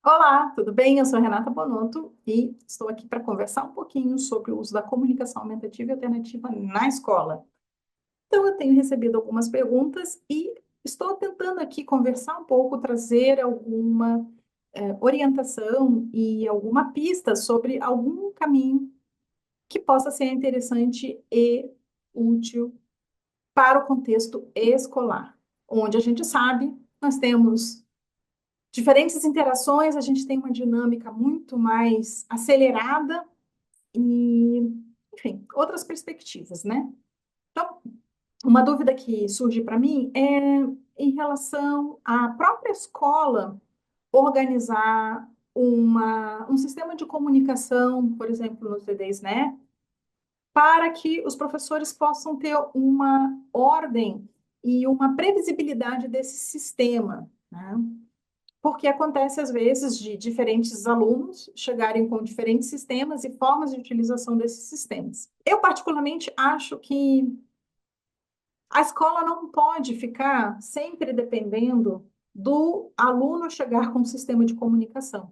Olá, tudo bem? Eu sou Renata Bonotto e estou aqui para conversar um pouquinho sobre o uso da comunicação aumentativa e alternativa na escola. Então, eu tenho recebido algumas perguntas e estou tentando aqui conversar um pouco, trazer alguma orientação e alguma pista sobre algum caminho que possa ser interessante e útil para o contexto escolar, onde a gente sabe nós temos diferentes interações, a gente tem uma dinâmica muito mais acelerada e, enfim, outras perspectivas, né? Então, uma dúvida que surge para mim é em relação à própria escola organizar um sistema de comunicação, por exemplo, nos DDs, né? Para que os professores possam ter uma ordem e uma previsibilidade desse sistema, né? Porque acontece, às vezes, de diferentes alunos chegarem com diferentes sistemas e formas de utilização desses sistemas. Eu, particularmente, acho que a escola não pode ficar sempre dependendo do aluno chegar com um sistema de comunicação.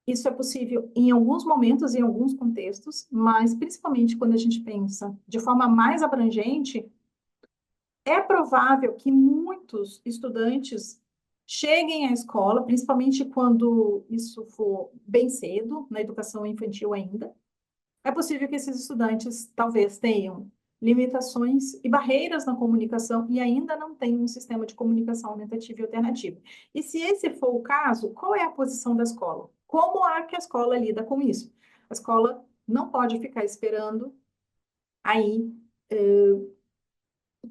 Isso é possível em alguns momentos, em alguns contextos, mas principalmente quando a gente pensa de forma mais abrangente, é provável que muitos estudantes cheguem à escola, principalmente quando isso for bem cedo, na educação infantil ainda. É possível que esses estudantes talvez tenham limitações e barreiras na comunicação e ainda não tenham um sistema de comunicação aumentativa e alternativa. E se esse for o caso, qual é a posição da escola? Como é que a escola lida com isso? A escola não pode ficar esperando aí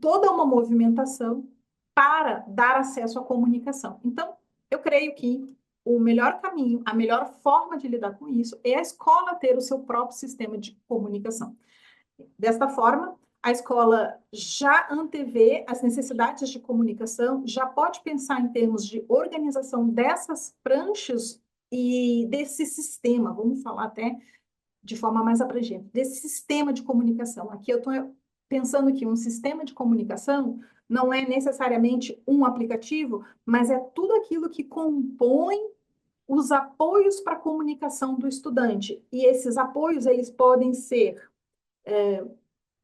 toda uma movimentação para dar acesso à comunicação. Então, eu creio que o melhor caminho, a melhor forma de lidar com isso é a escola ter o seu próprio sistema de comunicação. Desta forma, a escola já antevê as necessidades de comunicação, já pode pensar em termos de organização dessas pranchas e desse sistema, vamos falar até de forma mais abrangente, desse sistema de comunicação. Aqui eu estou pensando que um sistema de comunicação não é necessariamente um aplicativo, mas é tudo aquilo que compõe os apoios para a comunicação do estudante. E esses apoios, eles podem ser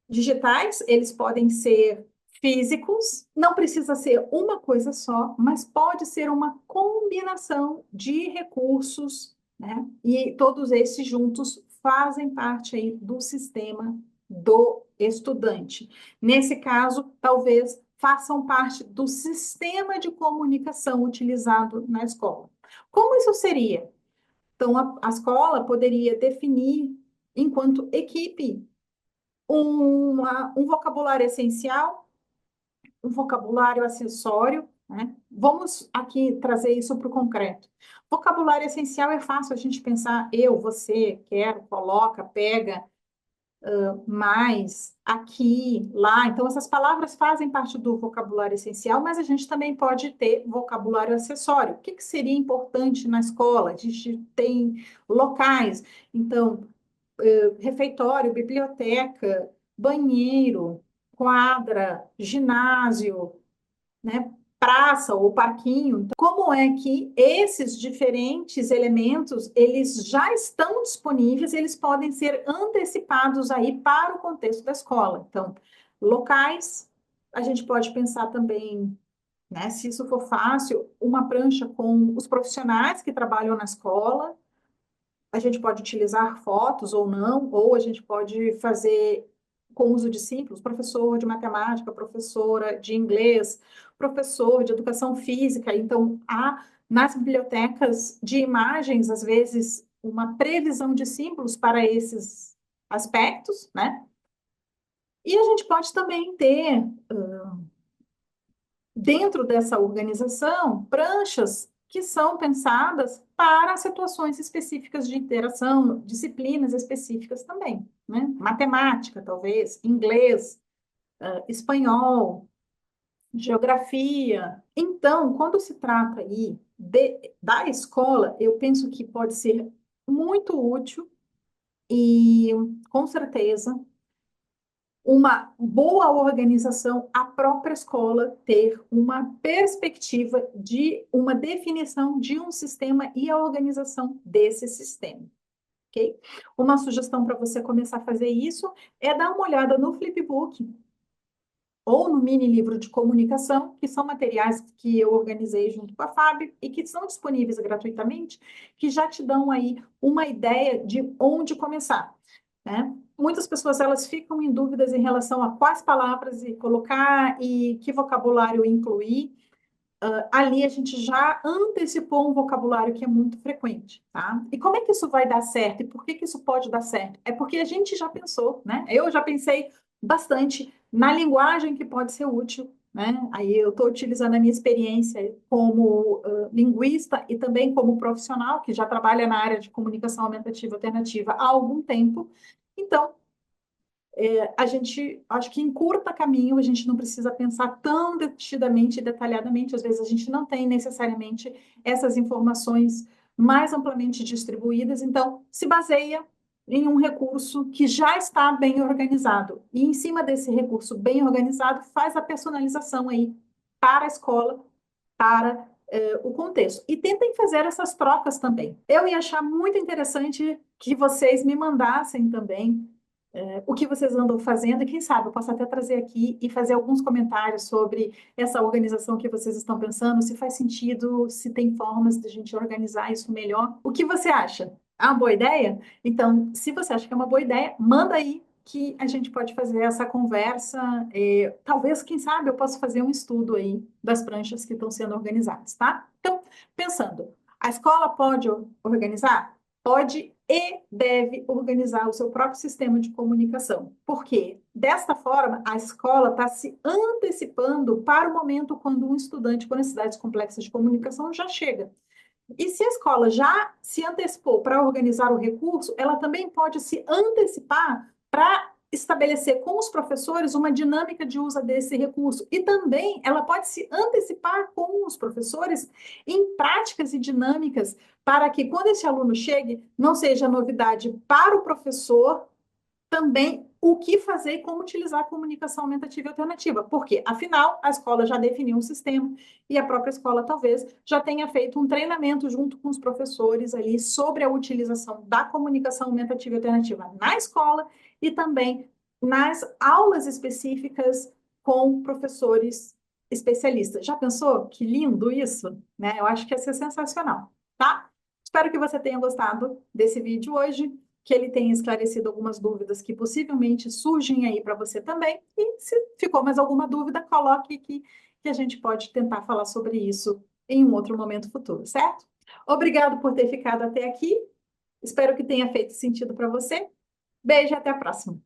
digitais, eles podem ser físicos, não precisa ser uma coisa só, mas pode ser uma combinação de recursos, né? E todos esses juntos fazem parte aí do sistema do estudante. Nesse caso, talvez façam parte do sistema de comunicação utilizado na escola. Como isso seria? Então, a escola poderia definir, enquanto equipe, um vocabulário essencial, um vocabulário acessório, né? Vamos aqui trazer isso para o concreto. Vocabulário essencial é fácil a gente pensar eu, você, quero, coloca, pega, mais, aqui, lá. Então, essas palavras fazem parte do vocabulário essencial, mas a gente também pode ter vocabulário acessório. O que que seria importante na escola? A gente tem locais, então, refeitório, biblioteca, banheiro, quadra, ginásio, né? Praça ou parquinho. Então, como é que esses diferentes elementos eles já estão disponíveis, eles podem ser antecipados aí para o contexto da escola. Então, locais, a gente pode pensar também, né, se isso for fácil, uma prancha com os profissionais que trabalham na escola, a gente pode utilizar fotos ou não, ou a gente pode fazer com uso de símbolos, professor de matemática, professora de inglês, professor de educação física. Então, há nas bibliotecas de imagens, às vezes, uma previsão de símbolos para esses aspectos, né? E a gente pode também ter dentro dessa organização, pranchas que são pensadas para situações específicas de interação, disciplinas específicas também, né? Matemática, talvez, inglês, espanhol, geografia. Então, quando se trata aí da escola, eu penso que pode ser muito útil e, com certeza, uma boa organização, a própria escola ter uma perspectiva de uma definição de um sistema e a organização desse sistema. Ok? Uma sugestão para você começar a fazer isso é dar uma olhada no Flipbook ou no mini livro de comunicação, que são materiais que eu organizei junto com a Fábio e que são disponíveis gratuitamente, que já te dão aí uma ideia de onde começar, né? Muitas pessoas elas ficam em dúvidas em relação a quais palavras colocar e que vocabulário incluir. Ali a gente já antecipou um vocabulário que é muito frequente, tá? E como é que isso vai dar certo? E por que que isso pode dar certo? É porque a gente já pensou, né? Eu já pensei bastante na linguagem que pode ser útil, né? Aí eu estou utilizando a minha experiência como linguista e também como profissional que já trabalha na área de comunicação aumentativa alternativa há algum tempo. Então, a gente, acho que em curta caminho, a gente não precisa pensar tão detidamente e detalhadamente, às vezes a gente não tem necessariamente essas informações mais amplamente distribuídas, então se baseia em um recurso que já está bem organizado, e em cima desse recurso bem organizado, faz a personalização aí para a escola, para o contexto. E tentem fazer essas trocas também. Eu ia achar muito interessante que vocês me mandassem também o que vocês andam fazendo, e quem sabe eu posso até trazer aqui e fazer alguns comentários sobre essa organização que vocês estão pensando, se faz sentido, se tem formas de a gente organizar isso melhor. O que você acha? É uma boa ideia? Então, se você acha que é uma boa ideia, manda aí que a gente pode fazer essa conversa. Talvez, quem sabe, eu possa fazer um estudo aí das pranchas que estão sendo organizadas, tá? Então, pensando, a escola pode organizar? Pode e deve organizar o seu próprio sistema de comunicação. Por quê? Desta forma, a escola está se antecipando para o momento quando um estudante com necessidades complexas de comunicação já chega. E se a escola já se antecipou para organizar o recurso, ela também pode se antecipar para estabelecer com os professores uma dinâmica de uso desse recurso. E também ela pode se antecipar com os professores em práticas e dinâmicas para que, quando esse aluno chegue, não seja novidade para o professor também o que fazer e como utilizar a comunicação aumentativa e alternativa. Porque, afinal, a escola já definiu um sistema e a própria escola talvez já tenha feito um treinamento junto com os professores ali sobre a utilização da comunicação aumentativa e alternativa na escola e também nas aulas específicas com professores especialistas. Já pensou? Que lindo isso, né? Eu acho que ia ser sensacional, tá? Espero que você tenha gostado desse vídeo hoje, que ele tenha esclarecido algumas dúvidas que possivelmente surgem aí para você também. E se ficou mais alguma dúvida, coloque aqui que a gente pode tentar falar sobre isso em um outro momento futuro, certo? Obrigado por ter ficado até aqui. Espero que tenha feito sentido para você. Beijo e até a próxima.